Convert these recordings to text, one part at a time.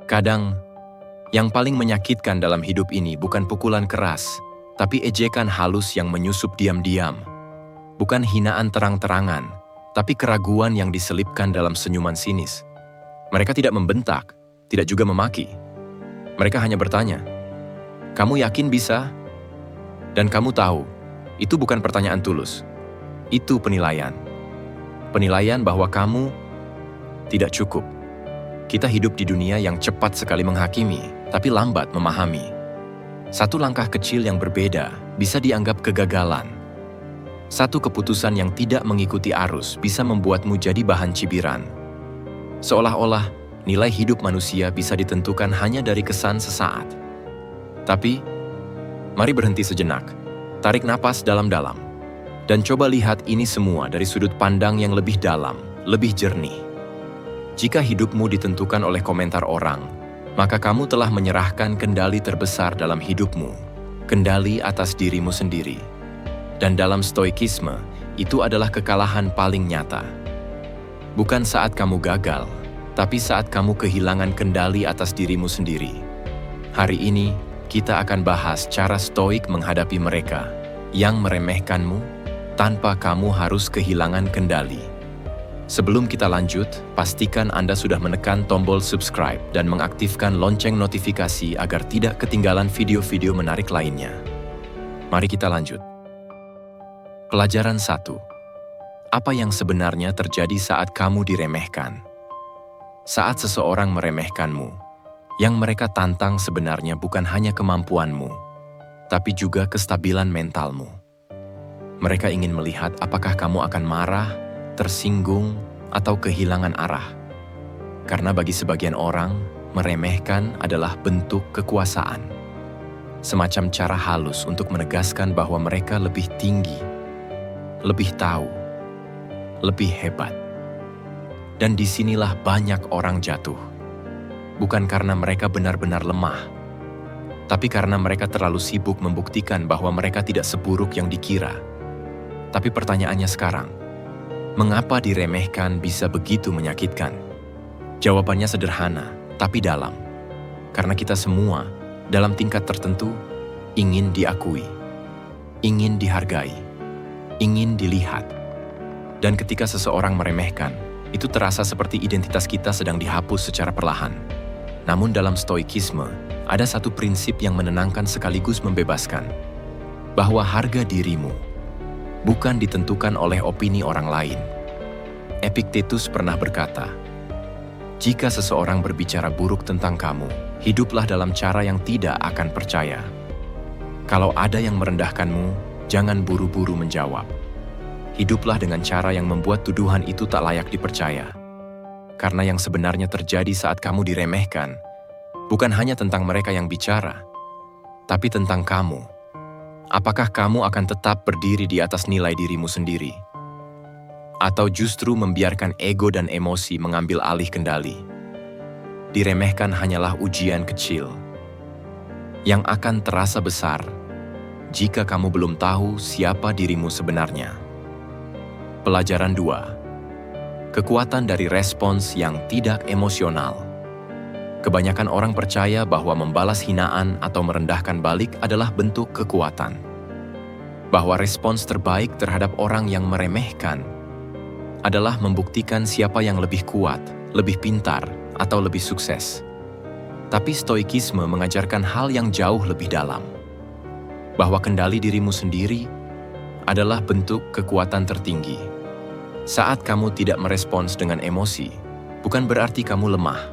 Kadang, yang paling menyakitkan dalam hidup ini bukan pukulan keras, tapi ejekan halus yang menyusup diam-diam. Bukan hinaan terang-terangan, tapi keraguan yang diselipkan dalam senyuman sinis. Mereka tidak membentak, tidak juga memaki. Mereka hanya bertanya, "Kamu yakin bisa?" Dan kamu tahu, itu bukan pertanyaan tulus. Itu penilaian. Penilaian bahwa kamu tidak cukup. Kita hidup di dunia yang cepat sekali menghakimi, tapi lambat memahami. Satu langkah kecil yang berbeda bisa dianggap kegagalan. Satu keputusan yang tidak mengikuti arus bisa membuatmu jadi bahan cibiran. Seolah-olah nilai hidup manusia bisa ditentukan hanya dari kesan sesaat. Tapi, mari berhenti sejenak, tarik napas dalam-dalam, dan coba lihat ini semua dari sudut pandang yang lebih dalam, lebih jernih. Jika hidupmu ditentukan oleh komentar orang, maka kamu telah menyerahkan kendali terbesar dalam hidupmu, kendali atas dirimu sendiri. Dan dalam stoikisme, itu adalah kekalahan paling nyata. Bukan saat kamu gagal, tapi saat kamu kehilangan kendali atas dirimu sendiri. Hari ini, kita akan bahas cara stoik menghadapi mereka yang meremehkanmu tanpa kamu harus kehilangan kendali. Sebelum kita lanjut, pastikan Anda sudah menekan tombol subscribe dan mengaktifkan lonceng notifikasi agar tidak ketinggalan video-video menarik lainnya. Mari kita lanjut. Pelajaran 1. Apa yang sebenarnya terjadi saat kamu diremehkan? Saat seseorang meremehkanmu, yang mereka tantang sebenarnya bukan hanya kemampuanmu, tapi juga kestabilan mentalmu. Mereka ingin melihat apakah kamu akan marah, tersinggung, atau kehilangan arah. Karena bagi sebagian orang, meremehkan adalah bentuk kekuasaan. Semacam cara halus untuk menegaskan bahwa mereka lebih tinggi, lebih tahu, lebih hebat. Dan disinilah banyak orang jatuh. Bukan karena mereka benar-benar lemah, tapi karena mereka terlalu sibuk membuktikan bahwa mereka tidak seburuk yang dikira. Tapi pertanyaannya sekarang, mengapa diremehkan bisa begitu menyakitkan? Jawabannya sederhana, tapi dalam. Karena kita semua, dalam tingkat tertentu, ingin diakui, ingin dihargai, ingin dilihat. Dan ketika seseorang meremehkan, itu terasa seperti identitas kita sedang dihapus secara perlahan. Namun dalam stoikisme, ada satu prinsip yang menenangkan sekaligus membebaskan, bahwa harga dirimu bukan ditentukan oleh opini orang lain. Epictetus pernah berkata, "Jika seseorang berbicara buruk tentang kamu, hiduplah dalam cara yang tidak akan percaya. Kalau ada yang merendahkanmu, jangan buru-buru menjawab. Hiduplah dengan cara yang membuat tuduhan itu tak layak dipercaya. Karena yang sebenarnya terjadi saat kamu diremehkan, bukan hanya tentang mereka yang bicara, tapi tentang kamu. Apakah kamu akan tetap berdiri di atas nilai dirimu sendiri? Atau justru membiarkan ego dan emosi mengambil alih kendali? Diremehkan hanyalah ujian kecil yang akan terasa besar jika kamu belum tahu siapa dirimu sebenarnya. Pelajaran 2. Kekuatan dari respons yang tidak emosional. Kebanyakan orang percaya bahwa membalas hinaan atau merendahkan balik adalah bentuk kekuatan. Bahwa respons terbaik terhadap orang yang meremehkan adalah membuktikan siapa yang lebih kuat, lebih pintar, atau lebih sukses. Tapi stoikisme mengajarkan hal yang jauh lebih dalam. Bahwa kendali dirimu sendiri adalah bentuk kekuatan tertinggi. Saat kamu tidak merespons dengan emosi, bukan berarti kamu lemah.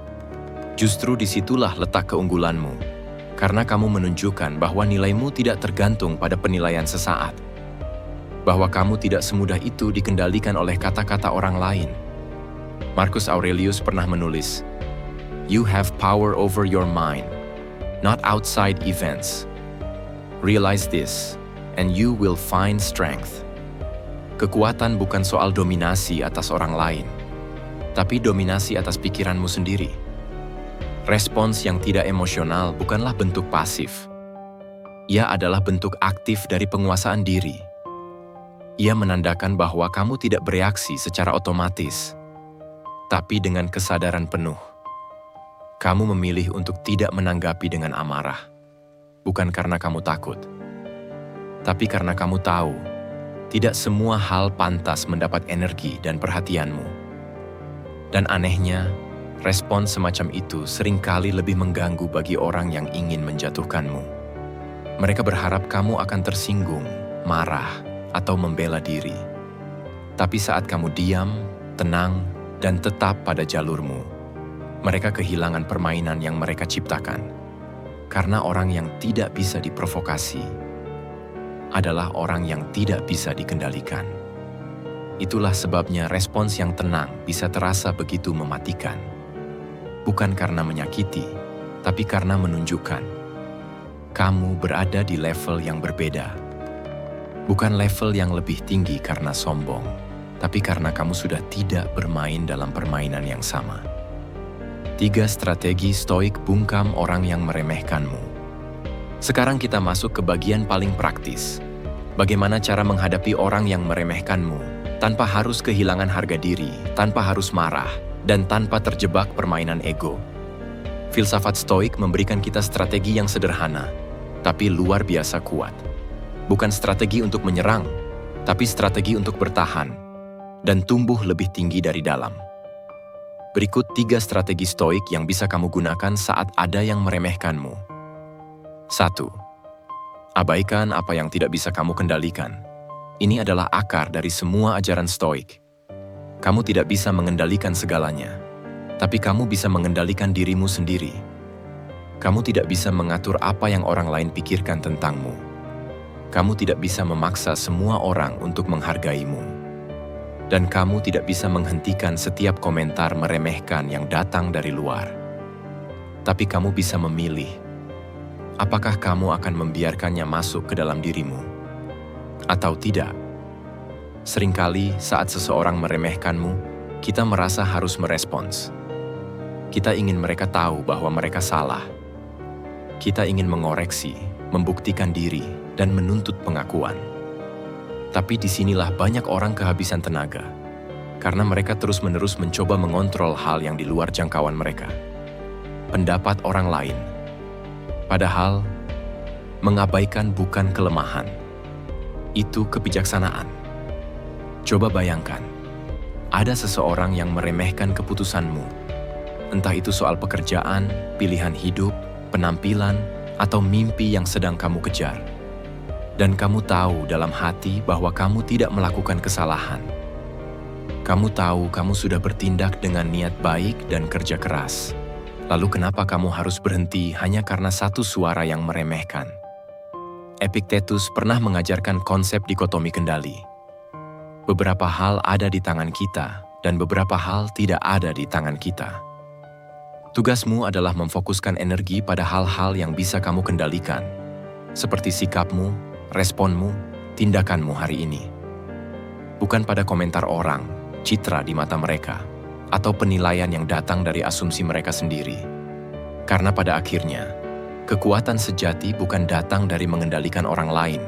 Justru disitulah letak keunggulanmu, karena kamu menunjukkan bahwa nilaimu tidak tergantung pada penilaian sesaat. Bahwa kamu tidak semudah itu dikendalikan oleh kata-kata orang lain. Marcus Aurelius pernah menulis, "You have power over your mind, not outside events. Realize this, and you will find strength." Kekuatan bukan soal dominasi atas orang lain, tapi dominasi atas pikiranmu sendiri. Respons yang tidak emosional bukanlah bentuk pasif. Ia adalah bentuk aktif dari penguasaan diri. Ia menandakan bahwa kamu tidak bereaksi secara otomatis, tapi dengan kesadaran penuh. Kamu memilih untuk tidak menanggapi dengan amarah, bukan karena kamu takut, tapi karena kamu tahu tidak semua hal pantas mendapat energi dan perhatianmu. Dan anehnya, respon semacam itu seringkali lebih mengganggu bagi orang yang ingin menjatuhkanmu. Mereka berharap kamu akan tersinggung, marah, atau membela diri. Tapi saat kamu diam, tenang, dan tetap pada jalurmu, mereka kehilangan permainan yang mereka ciptakan. Karena orang yang tidak bisa diprovokasi adalah orang yang tidak bisa dikendalikan. Itulah sebabnya respons yang tenang bisa terasa begitu mematikan. Bukan karena menyakiti, tapi karena menunjukkan kamu berada di level yang berbeda. Bukan level yang lebih tinggi karena sombong, tapi karena kamu sudah tidak bermain dalam permainan yang sama. 3 strategi stoik bungkam orang yang meremehkanmu. Sekarang kita masuk ke bagian paling praktis. Bagaimana cara menghadapi orang yang meremehkanmu tanpa harus kehilangan harga diri, tanpa harus marah, dan tanpa terjebak permainan ego. Filsafat stoik memberikan kita strategi yang sederhana, tapi luar biasa kuat. Bukan strategi untuk menyerang, tapi strategi untuk bertahan dan tumbuh lebih tinggi dari dalam. Berikut 3 strategi stoik yang bisa kamu gunakan saat ada yang meremehkanmu. 1. Abaikan apa yang tidak bisa kamu kendalikan. Ini adalah akar dari semua ajaran stoik. Kamu tidak bisa mengendalikan segalanya, tapi kamu bisa mengendalikan dirimu sendiri. Kamu tidak bisa mengatur apa yang orang lain pikirkan tentangmu. Kamu tidak bisa memaksa semua orang untuk menghargaimu. Dan kamu tidak bisa menghentikan setiap komentar meremehkan yang datang dari luar. Tapi kamu bisa memilih, apakah kamu akan membiarkannya masuk ke dalam dirimu, atau tidak. Seringkali saat seseorang meremehkanmu, kita merasa harus merespons. Kita ingin mereka tahu bahwa mereka salah. Kita ingin mengoreksi, membuktikan diri, dan menuntut pengakuan. Tapi disinilah banyak orang kehabisan tenaga, karena mereka terus-menerus mencoba mengontrol hal yang di luar jangkauan mereka. Pendapat orang lain. Padahal, mengabaikan bukan kelemahan. Itu kebijaksanaan. Coba bayangkan, ada seseorang yang meremehkan keputusanmu. Entah itu soal pekerjaan, pilihan hidup, penampilan, atau mimpi yang sedang kamu kejar. Dan kamu tahu dalam hati bahwa kamu tidak melakukan kesalahan. Kamu tahu kamu sudah bertindak dengan niat baik dan kerja keras. Lalu kenapa kamu harus berhenti hanya karena satu suara yang meremehkan? Epictetus pernah mengajarkan konsep dikotomi kendali. Beberapa hal ada di tangan kita, dan beberapa hal tidak ada di tangan kita. Tugasmu adalah memfokuskan energi pada hal-hal yang bisa kamu kendalikan, seperti sikapmu, responmu, tindakanmu hari ini. Bukan pada komentar orang, citra di mata mereka, atau penilaian yang datang dari asumsi mereka sendiri. Karena pada akhirnya, kekuatan sejati bukan datang dari mengendalikan orang lain,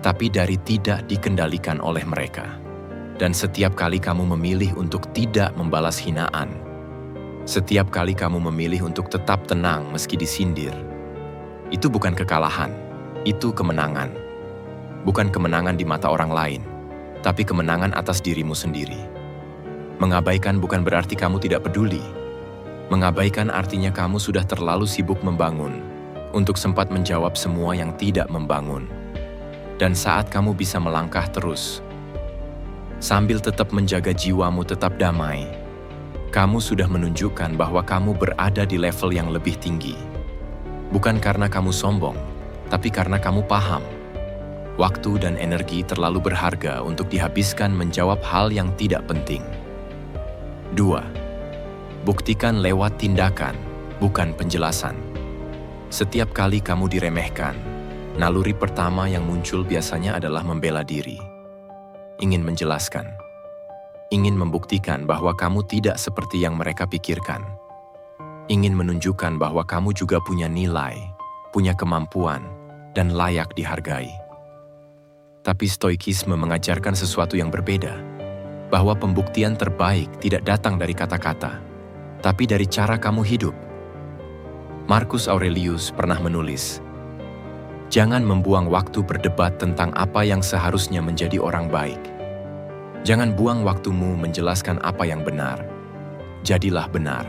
tapi dari tidak dikendalikan oleh mereka. Dan setiap kali kamu memilih untuk tidak membalas hinaan, setiap kali kamu memilih untuk tetap tenang meski disindir, itu bukan kekalahan, itu kemenangan. Bukan kemenangan di mata orang lain, tapi kemenangan atas dirimu sendiri. Mengabaikan bukan berarti kamu tidak peduli. Mengabaikan artinya kamu sudah terlalu sibuk membangun untuk sempat menjawab semua yang tidak membangun. Dan saat kamu bisa melangkah terus, sambil tetap menjaga jiwamu tetap damai, kamu sudah menunjukkan bahwa kamu berada di level yang lebih tinggi. Bukan karena kamu sombong, tapi karena kamu paham. Waktu dan energi terlalu berharga untuk dihabiskan menjawab hal yang tidak penting. 2. Buktikan lewat tindakan, bukan penjelasan. Setiap kali kamu diremehkan, naluri pertama yang muncul biasanya adalah membela diri. Ingin menjelaskan. Ingin membuktikan bahwa kamu tidak seperti yang mereka pikirkan. Ingin menunjukkan bahwa kamu juga punya nilai, punya kemampuan, dan layak dihargai. Tapi stoikisme mengajarkan sesuatu yang berbeda, bahwa pembuktian terbaik tidak datang dari kata-kata, tapi dari cara kamu hidup. Marcus Aurelius pernah menulis, "Jangan membuang waktu berdebat tentang apa yang seharusnya menjadi orang baik. Jangan buang waktumu menjelaskan apa yang benar. Jadilah benar.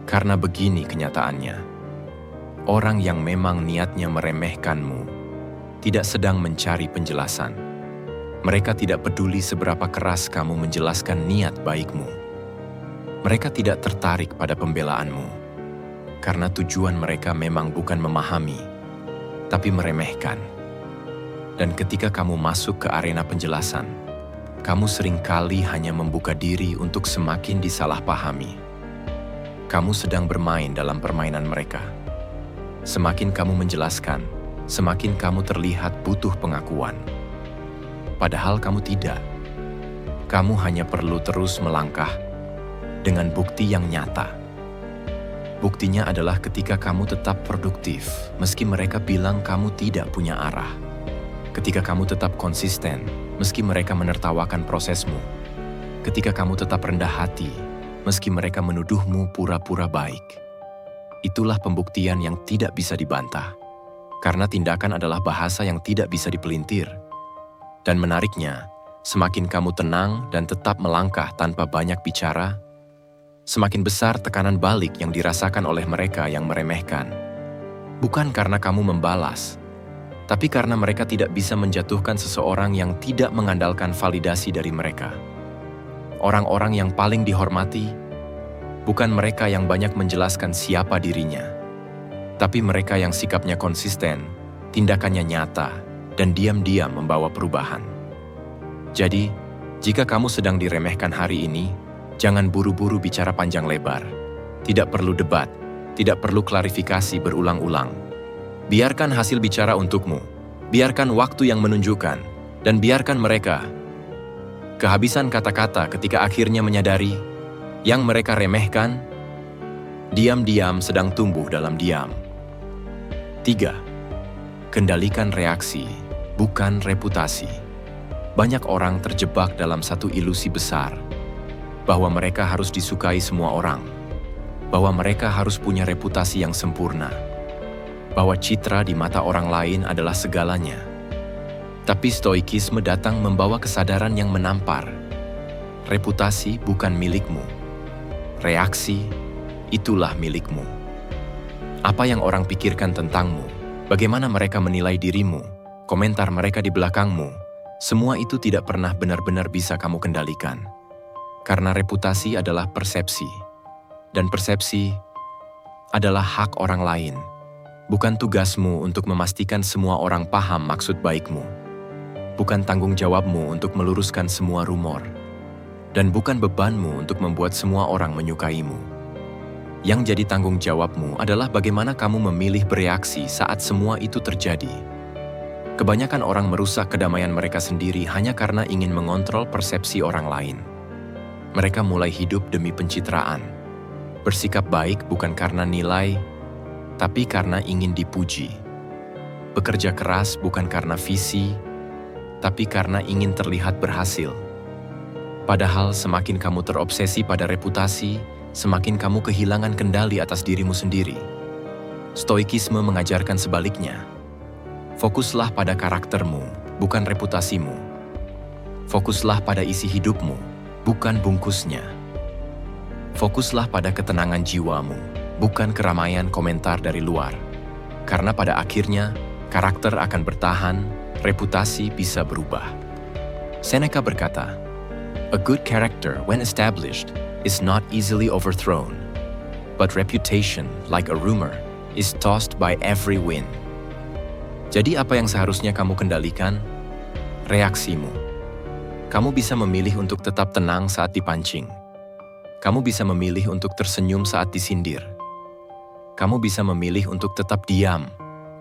Karena begini kenyataannya. Orang yang memang niatnya meremehkanmu tidak sedang mencari penjelasan. Mereka tidak peduli seberapa keras kamu menjelaskan niat baikmu. Mereka tidak tertarik pada pembelaanmu. Karena tujuan mereka memang bukan memahami, tapi meremehkan. Dan ketika kamu masuk ke arena penjelasan, kamu seringkali hanya membuka diri untuk semakin disalahpahami. Kamu sedang bermain dalam permainan mereka. Semakin kamu menjelaskan, semakin kamu terlihat butuh pengakuan. Padahal kamu tidak. Kamu hanya perlu terus melangkah dengan bukti yang nyata. Buktinya adalah ketika kamu tetap produktif, meski mereka bilang kamu tidak punya arah. Ketika kamu tetap konsisten, meski mereka menertawakan prosesmu. Ketika kamu tetap rendah hati, meski mereka menuduhmu pura-pura baik. Itulah pembuktian yang tidak bisa dibantah. Karena tindakan adalah bahasa yang tidak bisa dipelintir. Dan menariknya, semakin kamu tenang dan tetap melangkah tanpa banyak bicara, semakin besar tekanan balik yang dirasakan oleh mereka yang meremehkan. Bukan karena kamu membalas, tapi karena mereka tidak bisa menjatuhkan seseorang yang tidak mengandalkan validasi dari mereka. Orang-orang yang paling dihormati bukan mereka yang banyak menjelaskan siapa dirinya, tapi mereka yang sikapnya konsisten, tindakannya nyata, dan diam-diam membawa perubahan. Jadi, jika kamu sedang diremehkan hari ini, jangan buru-buru bicara panjang lebar. Tidak perlu debat, tidak perlu klarifikasi berulang-ulang. Biarkan hasil bicara untukmu, biarkan waktu yang menunjukkan, dan biarkan mereka kehabisan kata-kata ketika akhirnya menyadari yang mereka remehkan, diam-diam sedang tumbuh dalam diam. 3. Kendalikan reaksi, bukan reputasi. Banyak orang terjebak dalam satu ilusi besar, bahwa mereka harus disukai semua orang, bahwa mereka harus punya reputasi yang sempurna, bahwa citra di mata orang lain adalah segalanya. Tapi stoikisme datang membawa kesadaran yang menampar. Reputasi bukan milikmu. Reaksi, itulah milikmu. Apa yang orang pikirkan tentangmu, bagaimana mereka menilai dirimu, komentar mereka di belakangmu, semua itu tidak pernah benar-benar bisa kamu kendalikan. Karena reputasi adalah persepsi, dan persepsi adalah hak orang lain. Bukan tugasmu untuk memastikan semua orang paham maksud baikmu. Bukan tanggung jawabmu untuk meluruskan semua rumor. Dan bukan bebanmu untuk membuat semua orang menyukaimu. Yang jadi tanggung jawabmu adalah bagaimana kamu memilih bereaksi saat semua itu terjadi. Kebanyakan orang merusak kedamaian mereka sendiri hanya karena ingin mengontrol persepsi orang lain. Mereka mulai hidup demi pencitraan. Bersikap baik bukan karena nilai, tapi karena ingin dipuji. Bekerja keras bukan karena visi, tapi karena ingin terlihat berhasil. Padahal semakin kamu terobsesi pada reputasi, semakin kamu kehilangan kendali atas dirimu sendiri. Stoikisme mengajarkan sebaliknya. Fokuslah pada karaktermu, bukan reputasimu. Fokuslah pada isi hidupmu, bukan bungkusnya. Fokuslah pada ketenangan jiwamu, bukan keramaian komentar dari luar. Karena pada akhirnya, karakter akan bertahan, reputasi bisa berubah. Seneca berkata, "A good character, when established, is not easily overthrown, but reputation, like a rumor, is tossed by every wind." Jadi apa yang seharusnya kamu kendalikan? Reaksimu. Kamu bisa memilih untuk tetap tenang saat dipancing. Kamu bisa memilih untuk tersenyum saat disindir. Kamu bisa memilih untuk tetap diam,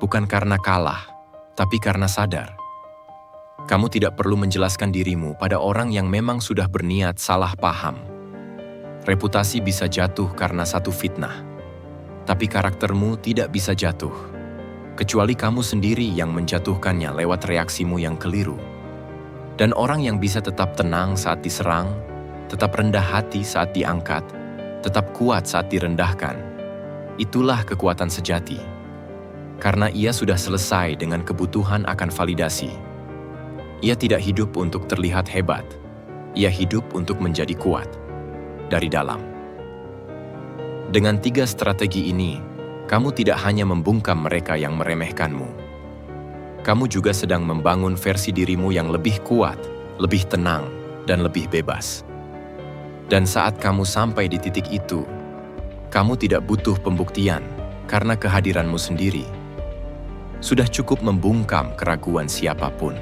bukan karena kalah, tapi karena sadar. Kamu tidak perlu menjelaskan dirimu pada orang yang memang sudah berniat salah paham. Reputasi bisa jatuh karena satu fitnah, tapi karaktermu tidak bisa jatuh, kecuali kamu sendiri yang menjatuhkannya lewat reaksimu yang keliru. Dan orang yang bisa tetap tenang saat diserang, tetap rendah hati saat diangkat, tetap kuat saat direndahkan, Itulah kekuatan sejati. Karena ia sudah selesai dengan kebutuhan akan validasi. Ia tidak hidup untuk terlihat hebat. Ia hidup untuk menjadi kuat dari dalam. Dengan 3 strategi ini, kamu tidak hanya membungkam mereka yang meremehkanmu. Kamu juga sedang membangun versi dirimu yang lebih kuat, lebih tenang, dan lebih bebas. Dan saat kamu sampai di titik itu, kamu tidak butuh pembuktian karena kehadiranmu sendiri sudah cukup membungkam keraguan siapapun.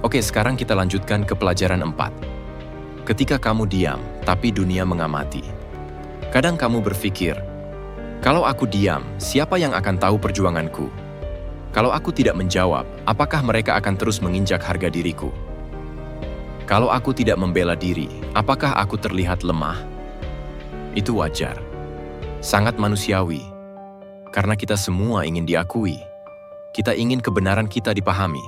Oke, sekarang kita lanjutkan ke pelajaran 4. Ketika kamu diam, tapi dunia mengamati. Kadang kamu berpikir, kalau aku diam, siapa yang akan tahu perjuanganku? Kalau aku tidak menjawab, apakah mereka akan terus menginjak harga diriku? Kalau aku tidak membela diri, apakah aku terlihat lemah? Itu wajar. Sangat manusiawi. Karena kita semua ingin diakui. Kita ingin kebenaran kita dipahami.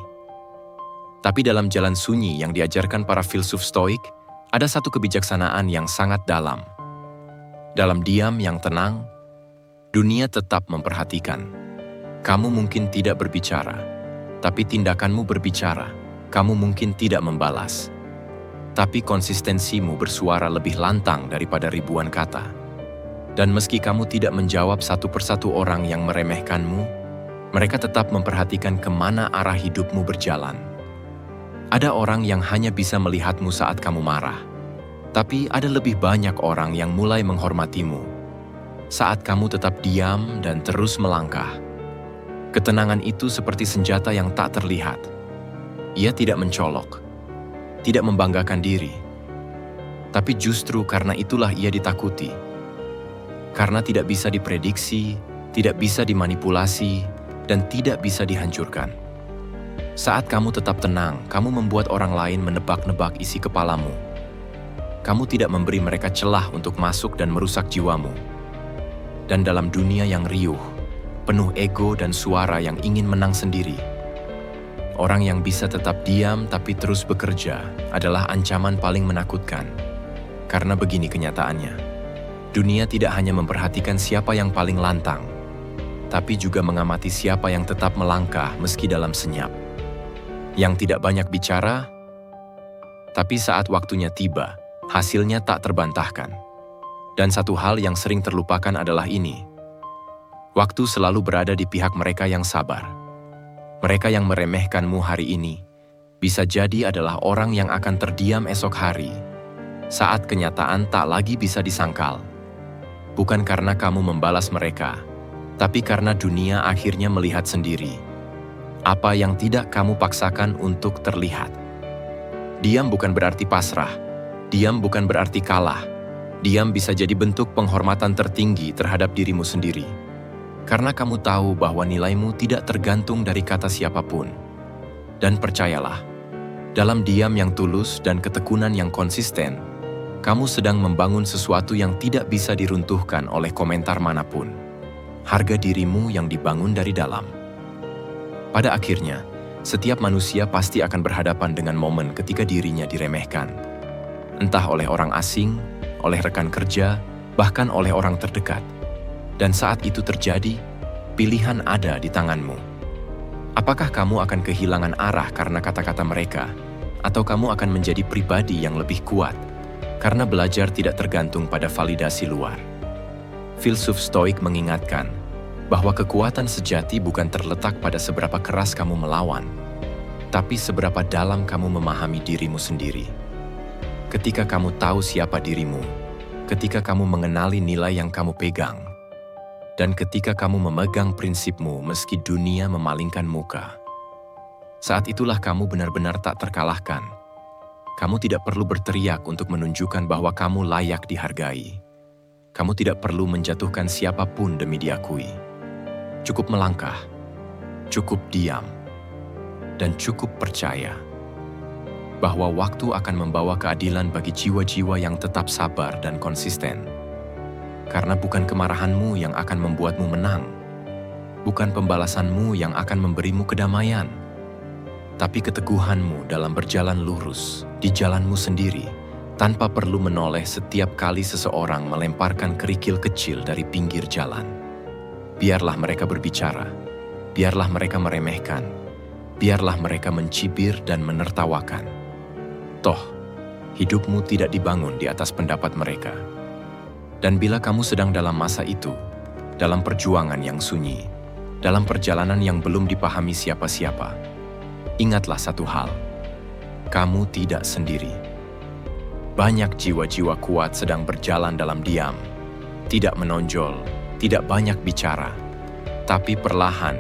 Tapi dalam jalan sunyi yang diajarkan para filsuf Stoik, ada satu kebijaksanaan yang sangat dalam. Dalam diam yang tenang, dunia tetap memperhatikan. Kamu mungkin tidak berbicara, tapi tindakanmu berbicara. Kamu mungkin tidak membalas, tapi konsistensimu bersuara lebih lantang daripada ribuan kata. Dan meski kamu tidak menjawab satu persatu orang yang meremehkanmu, mereka tetap memperhatikan kemana arah hidupmu berjalan. Ada orang yang hanya bisa melihatmu saat kamu marah, tapi ada lebih banyak orang yang mulai menghormatimu saat kamu tetap diam dan terus melangkah. Ketenangan itu seperti senjata yang tak terlihat. Ia tidak mencolok, tidak membanggakan diri, tapi justru karena itulah ia ditakuti. Karena tidak bisa diprediksi, tidak bisa dimanipulasi, dan tidak bisa dihancurkan. Saat kamu tetap tenang, kamu membuat orang lain menebak-nebak isi kepalamu. Kamu tidak memberi mereka celah untuk masuk dan merusak jiwamu. Dan dalam dunia yang riuh, penuh ego dan suara yang ingin menang sendiri, orang yang bisa tetap diam tapi terus bekerja adalah ancaman paling menakutkan. Karena begini kenyataannya. Dunia tidak hanya memperhatikan siapa yang paling lantang, tapi juga mengamati siapa yang tetap melangkah meski dalam senyap. Yang tidak banyak bicara, tapi saat waktunya tiba, hasilnya tak terbantahkan. Dan satu hal yang sering terlupakan adalah ini. Waktu selalu berada di pihak mereka yang sabar. Mereka yang meremehkanmu hari ini, bisa jadi adalah orang yang akan terdiam esok hari, saat kenyataan tak lagi bisa disangkal. Bukan karena kamu membalas mereka, tapi karena dunia akhirnya melihat sendiri apa yang tidak kamu paksakan untuk terlihat. Diam bukan berarti pasrah, diam bukan berarti kalah. Diam bisa jadi bentuk penghormatan tertinggi terhadap dirimu sendiri. Karena kamu tahu bahwa nilaimu tidak tergantung dari kata siapapun. Dan percayalah, dalam diam yang tulus dan ketekunan yang konsisten, kamu sedang membangun sesuatu yang tidak bisa diruntuhkan oleh komentar manapun. Harga dirimu yang dibangun dari dalam. Pada akhirnya, setiap manusia pasti akan berhadapan dengan momen ketika dirinya diremehkan. Entah oleh orang asing, oleh rekan kerja, bahkan oleh orang terdekat. Dan saat itu terjadi, pilihan ada di tanganmu. Apakah kamu akan kehilangan arah karena kata-kata mereka, atau kamu akan menjadi pribadi yang lebih kuat? Karena belajar tidak tergantung pada validasi luar. Filsuf Stoik mengingatkan bahwa kekuatan sejati bukan terletak pada seberapa keras kamu melawan, tapi seberapa dalam kamu memahami dirimu sendiri. Ketika kamu tahu siapa dirimu, ketika kamu mengenali nilai yang kamu pegang, dan ketika kamu memegang prinsipmu meski dunia memalingkan muka, saat itulah kamu benar-benar tak terkalahkan. Kamu tidak perlu berteriak untuk menunjukkan bahwa kamu layak dihargai. Kamu tidak perlu menjatuhkan siapapun demi diakui. Cukup melangkah, cukup diam, dan cukup percaya bahwa waktu akan membawa keadilan bagi jiwa-jiwa yang tetap sabar dan konsisten. Karena bukan kemarahanmu yang akan membuatmu menang, bukan pembalasanmu yang akan memberimu kedamaian, tapi keteguhanmu dalam berjalan lurus di jalanmu sendiri tanpa perlu menoleh setiap kali seseorang melemparkan kerikil kecil dari pinggir jalan. Biarlah mereka berbicara, biarlah mereka meremehkan, biarlah mereka mencibir dan menertawakan. Toh, hidupmu tidak dibangun di atas pendapat mereka. Dan bila kamu sedang dalam masa itu, dalam perjuangan yang sunyi, dalam perjalanan yang belum dipahami siapa-siapa, ingatlah satu hal, kamu tidak sendiri. Banyak jiwa-jiwa kuat sedang berjalan dalam diam, tidak menonjol, tidak banyak bicara, tapi perlahan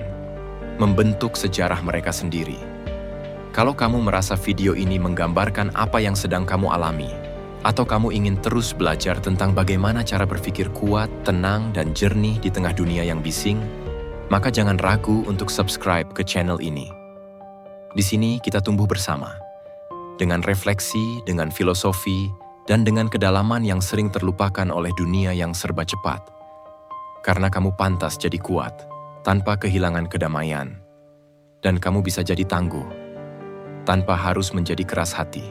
membentuk sejarah mereka sendiri. Kalau kamu merasa video ini menggambarkan apa yang sedang kamu alami, atau kamu ingin terus belajar tentang bagaimana cara berpikir kuat, tenang, dan jernih di tengah dunia yang bising, maka jangan ragu untuk subscribe ke channel ini. Di sini kita tumbuh bersama, dengan refleksi, dengan filosofi, dan dengan kedalaman yang sering terlupakan oleh dunia yang serba cepat. Karena kamu pantas jadi kuat, tanpa kehilangan kedamaian, dan kamu bisa jadi tangguh, tanpa harus menjadi keras hati.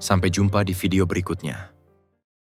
Sampai jumpa di video berikutnya.